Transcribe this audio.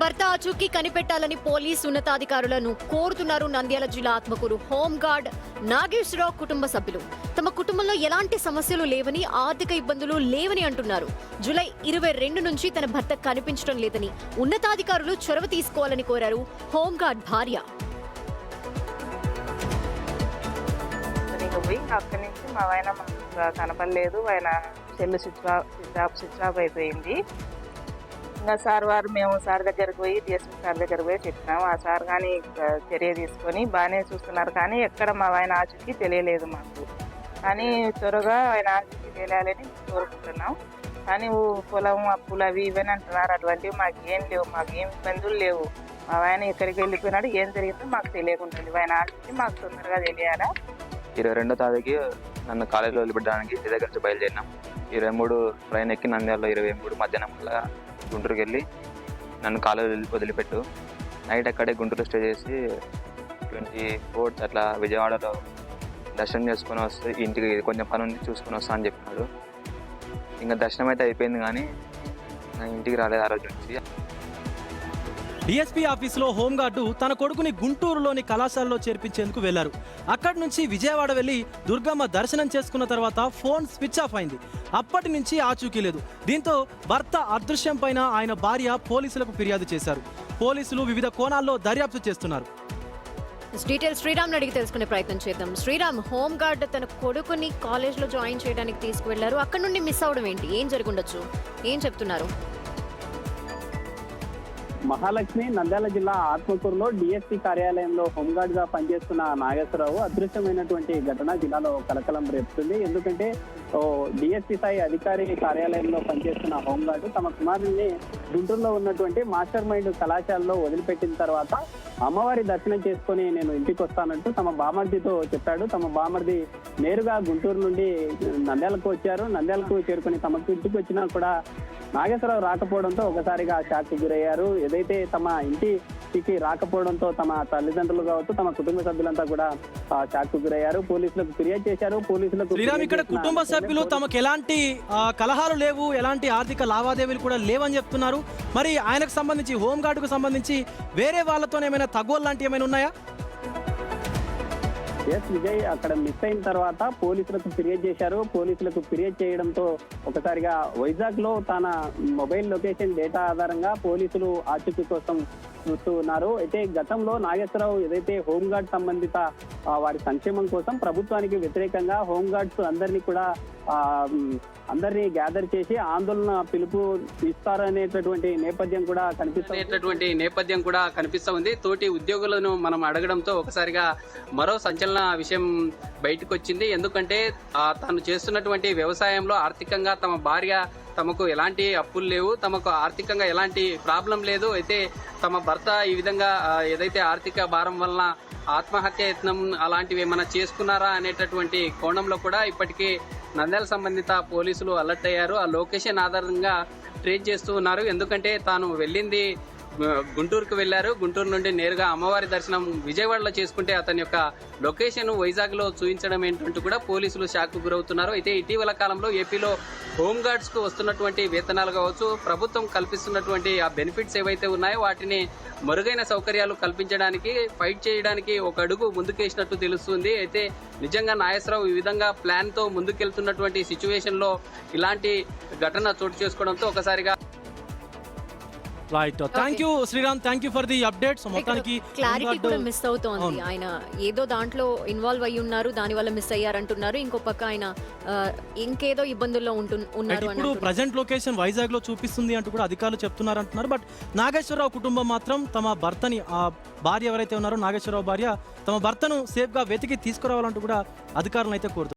భర్త ఆచూకీ కనిపెట్టాలని పోలీసు ఉన్నతాధికారులను కోరుతున్నారు నంద్యాల జిల్లా ఆత్మకూరు హోంగార్డ్ నాగేశ్వరరావు కుటుంబ సభ్యులు. తమ కుటుంబంలో ఎలాంటి సమస్యలు లేవని, ఆర్థిక ఇబ్బందులు లేవని అంటున్నారు. జూలై 22 నుంచి తన భర్త కనిపించడం లేదని ఉన్నతాధికారులు చొరవ తీసుకోవాలని కోరారు హోంగార్డ్ భార్య. అక్కడి నుంచి మా ఆయన కనపడలేదు, ఆయన సెల్ స్విచ్ ఆఫ్ అయిపోయింది. ఇంకా మేము సార్ దగ్గరకు పోయి డిఎస్పీ సార్ దగ్గరకు పోయి చెప్పినాము. ఆ సార్ కానీ చర్య తీసుకొని బాగానే చూస్తున్నారు, కానీ ఎక్కడ మా ఆయన ఆచూకీ తెలియలేదు మాకు. కానీ త్వరగా ఆయన ఆచూకీ తెలియాలని కోరుకుంటున్నాం. కానీ పొలం అప్పులు అవి ఇవన్నీ అంటున్నారు, అటువంటివి మాకేం లేవు, మాకేం ఇబ్బందులు లేవు. మా ఆయన ఎక్కడికి వెళ్ళిపోయినాడు, ఏం జరిగిందో మాకు తెలియకుంటుంది. ఆయన ఆచూకీ మాకు తొందరగా తెలియాలా. 22వ తారీఖు నన్ను కాలేజీలో వదిలిపెట్టడానికి ఇంటి దగ్గర నుంచి బయలుదేరినాం. 23 ట్రైన్ ఎక్కి నంద్యాలలో 23 మధ్యాహ్నం వల్ల గుంటూరుకి వెళ్ళి నన్ను కాలేజీ వదిలిపెట్టు. నైట్ అక్కడే గుంటూరు స్టే చేసి 24 అట్లా విజయవాడలో దర్శనం చేసుకుని వస్తే ఇంటికి కొంచెం పని ఉంది చూసుకుని వస్తా అని చెప్పినాడు. ఇంకా దర్శనం అయితే అయిపోయింది, కానీ నా ఇంటికి రాలేదు ఆ రోజు నుంచి. డిఎస్పీ ఆఫీసులో హోంగార్డు తన కొడుకుని గుంటూరులోని కళాశాలలో చేర్పించేందుకు వెళ్లారు. అక్కడి నుంచి విజయవాడ వెళ్లి దుర్గమ్మ దర్శనం చేసుకున్న తర్వాత ఫోన్ స్విచ్ ఆఫ్ అయింది. అప్పటి నుంచి ఆచూకీ లేదు. దీంతో భర్త అదృశ్యం పైన ఆయన భార్య పోలీసులకు ఫిర్యాదు చేశారు. పోలీసులు వివిధ కోణాల్లో దర్యాప్తు చేస్తున్నారు. డీటెయిల్స్ శ్రీరామ్ అడిగి తెలుసుకునే ప్రయత్నం చేద్దాం. శ్రీరామ్, హోంగార్డ్ తన కొడుకుని కాలేజ్లో జాయిన్ చేయడానికి తీసుకువెళ్లారు, అక్కడ నుండి మిస్ అవడం ఏంటి? ఏం జరుగుండొచ్చు? ఏం చెప్తున్నారు? మహాలక్ష్మి, నంద్యాల జిల్లా ఆత్మకూరులో డిఎస్పీ కార్యాలయంలో హోంగార్డ్ గా పనిచేస్తున్న నాగేశ్వరరావు అదృశ్యమైనటువంటి ఘటన జిల్లాలో కలకలం రేపుతుంది. ఎందుకంటే డిఎస్పీ స్థాయి అధికారి కార్యాలయంలో పనిచేస్తున్న హోంగార్డు తమ కుమారుడిని గుంటూరులో ఉన్నటువంటి మాస్టర్ మైండ్ కళాశాలలో వదిలిపెట్టిన తర్వాత అమ్మవారి దర్శనం చేసుకుని నేను ఇంటికి వస్తానంటూ తమ బామర్దితో చెప్పాడు. తమ బామర్ది నేరుగా గుంటూరు నుండి నంద్యాలకు వచ్చారు. నంద్యాలకు చేరుకుని తమకు ఇంటికి వచ్చినా కూడా నాగేశ్వరరావు రాకపోవడంతో ఒకసారిగా షాక్ గురయ్యారు. ఏదైతే తమ ఇంటికి రాకపోవడంతో తమ తల్లిదండ్రులు కావచ్చు, తమ కుటుంబ సభ్యులంతా కూడా షాక్ గురయ్యారు. పోలీసులకు ఫిర్యాదు చేశారు. పోలీసులకు ఇక్కడ కుటుంబ సభ్యులు తమకు ఎలాంటి కలహాలు లేవు, ఎలాంటి ఆర్థిక లావాదేవీలు కూడా లేవని చెప్తున్నారు. మరి ఆయనకు సంబంధించి, హోంగార్డుకు సంబంధించి వేరే వాళ్ళతో ఏమైనా తగువలు లాంటివి ఏమైనా ఉన్నాయా? ఎస్ విజయ్, అక్కడ మిస్ అయిన తర్వాత పోలీసులకు ఫిర్యాదు చేశారు. పోలీసులకు ఫిర్యాదు చేయడంతో ఒకసారిగా వైజాగ్ లో తన మొబైల్ లొకేషన్ డేటా ఆధారంగా పోలీసులు ఆచూకీ కోసం చూస్తూ ఉన్నారు. అయితే గతంలో నాగేశ్వరరావు ఏదైతే హోంగార్డ్ సంబంధిత వారి సంక్షేమం కోసం ప్రభుత్వానికి వ్యతిరేకంగా హోంగార్డ్స్ అందరినీ గ్యాదర్ చేసి ఆందోళన పిలుపు ఇస్తారనేటటువంటి నేపథ్యం కూడా కనిపిస్తా ఉంది. తోటి ఉద్యోగులను మనం అడగడంతో ఒకసారిగా మరో సంచలన విషయం బయటకు వచ్చింది. ఎందుకంటే తను చేస్తున్నటువంటి వ్యవసాయంలో ఆర్థికంగా తమ భార్య తమకు ఎలాంటి అప్పులు లేవు, తమకు ఆర్థికంగా ఎలాంటి ప్రాబ్లం లేదు. అయితే తమ భర్త ఈ విధంగా ఏదైతే ఆర్థిక భారం వలన ఆత్మహత్య యత్నం అలాంటివి ఏమైనా చేసుకున్నారా అనేటటువంటి కోణంలో కూడా ఇప్పటికీ నంద్యాల సంబంధిత పోలీసులు అలర్ట్ అయ్యారు. ఆ లొకేషన్ ఆధారంగా ట్రేస్ చేస్తూ ఉన్నారు. ఎందుకంటే తాను వెళ్ళింది గుంటూరుకు వెళ్లారు. గుంటూరు నుండి నేరుగా అమ్మవారి దర్శనం విజయవాడలో చేసుకుంటే అతని యొక్క లొకేషన్ వైజాగ్లో చూపించడం ఏంటంటూ కూడా పోలీసులు షాక్కు గురవుతున్నారు. అయితే ఇటీవల కాలంలో ఏపీలో హోంగార్డ్స్కు వస్తున్నటువంటి వేతనాలు కావచ్చు, ప్రభుత్వం కల్పిస్తున్నటువంటి ఆ బెనిఫిట్స్ ఏవైతే ఉన్నాయో వాటిని మరుగైన సౌకర్యాలు కల్పించడానికి, ఫైట్ చేయడానికి ఒక అడుగు ముందుకేసినట్టు తెలుస్తుంది. అయితే నిజంగా నాగేశ్వరరావు ఈ విధంగా ప్లాన్తో ముందుకెళ్తున్నటువంటి సిచ్యువేషన్లో ఇలాంటి ఘటన చోటు చేసుకోవడంతో ఒకసారిగా right. Thank you Sriram, thank you for the updates. మొత్తానికి క్లారిటీ కూడా మిస్ అవుతోంది. ఆయన ఏదో దాంట్లో ఇన్వాల్వ్ అయ్యి ఉన్నారు, దాని వల్ల మిస్ అయ్యారంటున్నారు. ఇంకో పక్క ఆయన ఇంకేదో ఇబ్బందుల్లో ఉన్నారు. ఇప్పుడు ప్రజెంట్ లొకేషన్ వైజాగ్ లో చూపిస్తుంది అంటూ కూడా అధికారులు చెప్తున్నారు అంటున్నారు. బట్ నాగేశ్వరరావు కుటుంబం మాత్రం తమ భర్తని, ఆ భార్య ఎవరైతే ఉన్నారో నాగేశ్వరరావు భార్య, తమ భర్తను సేఫ్ గా వెతికి తీసుకురావాలంటూ కూడా అధికారులను అయితే కోరుతున్నారు.